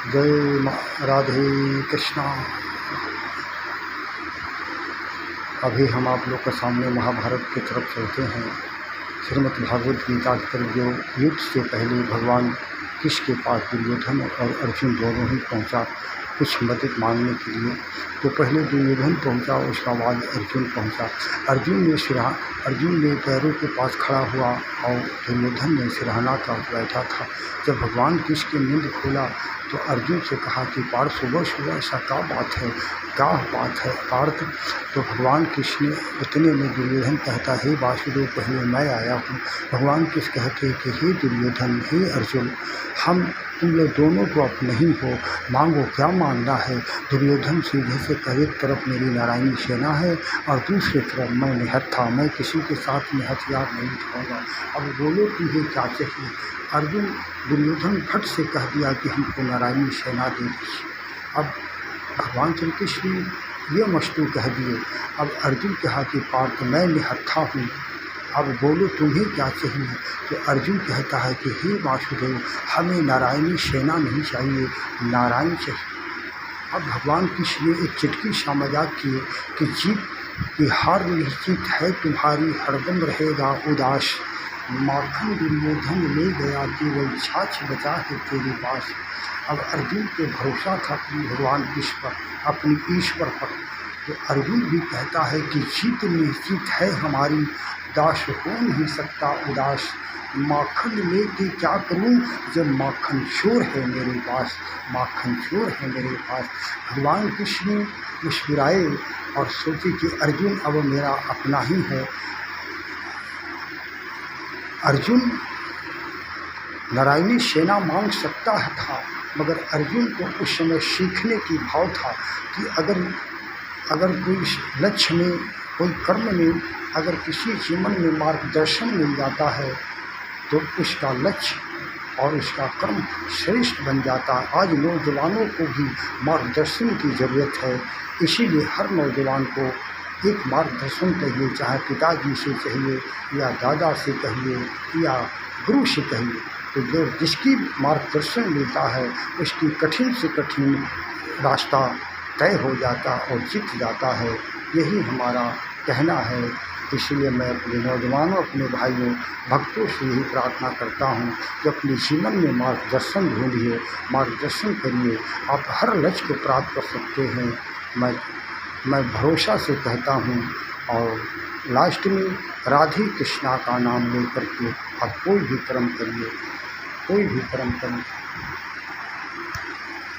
जय राधे कृष्णा। अभी हम आप लोग के सामने महाभारत की तरफ चलते हैं। श्रीमद् भागवत गीता की तरफ जो युद्ध से पहले भगवान कृष्ण के पास दुर्योधन और अर्जुन दोनों ही पहुंचा कुछ मदद मांगने के लिए। तो पहले दुर्योधन पहुंचा, उसका बाद अर्जुन पहुंचा। अर्जुन ने पैरों के पास खड़ा हुआ और दुर्योधन ने सिरहाना का बैठा था। जब भगवान कृष्ण की नींद खोला तो अर्जुन से कहा कि पार्थ सुबह सुबह ऐसा क्या बात है पार्थ। तो भगवान कृष्ण ने उतने में दुर्योधन कहता, हे वासुदेव पहले मैं आया हूँ। भगवान कृष्ण कहते कि हे दुर्योधन, हे अर्जुन, हम तुम लोग दोनों तो अब नहीं हो, मांगो क्या मांगना है। दुर्योधन सीधे से कहे, एक तरफ मेरी नारायणी सेना है और दूसरी तरफ मैं निहत्था, मैं किसी के साथ में हथियार नहीं उठाऊंगा। अब बोलो तुझे क्या चाहिए। अर्जुन दुर्योधन फट से कह दिया कि हमको नारायणी सेना दे दीजिए। अब भगवान श्री कृष्ण ये मस्तू कह दिए। अब अर्जुन कहा कि पार्थ मैं निहत्था हूँ, अब बोलो तुम्हें क्या चाहिए। तो अर्जुन कहता है कि हे वासुदेव, हमें नारायणी सेना नहीं चाहिए, नारायण चाहिए। अब भगवान कृष्ण ने एक चुटकी सा मजाक किए कि जीत की हार निश्चित है तुम्हारी, हरदम रहेगा उदास। माखन दुर्योधन ले गया, केवल छाछ बचा है तेरे पास। अब अर्जुन के भरोसा था कि भगवान कृष्ण पर, अपनी ईश्वर पर। तो अर्जुन भी कहता है कि जीत निश्चित है हमारी, दास हो नहीं सकता उदास। माखन लेके क्या करूं जब माखन चोर है मेरे पास, माखन चोर है मेरे पास। भगवान कृष्ण मुस्कुराए और सोचे कि अर्जुन अब मेरा अपना ही है। अर्जुन नारायणी सेना मांग सकता था, मगर अर्जुन को उस समय सीखने की भाव था कि अगर कोई लक्ष्य में, कोई कर्म में, अगर किसी जीवन में मार्गदर्शन मिल जाता है तो उसका लक्ष्य और उसका कर्म श्रेष्ठ बन जाता है। आज नौजवानों को भी मार्गदर्शन की ज़रूरत है, इसीलिए हर नौजवान को एक मार्गदर्शन चाहिए, चाहे पिताजी से चाहिए या दादा से कहिए या गुरु से कहिए। तो जो जिसकी मार्गदर्शन मिलता है उसकी कठिन से कठिन रास्ता तय हो जाता और जीत जाता है। यही हमारा कहना है। इसलिए मैं अपने नौजवानों, अपने भाइयों, भक्तों से यही प्रार्थना करता हूँ कि अपने जीवन में मार्गदर्शन ढूंढिए, मार्गदर्शन करिए, आप हर लक्ष्य को प्राप्त कर सकते हैं। मैं भरोसा से कहता हूँ। और लास्ट में राधे कृष्णा का नाम लेकर के आप कोई भी कर्म करिए, कोई भी कर्म करिए।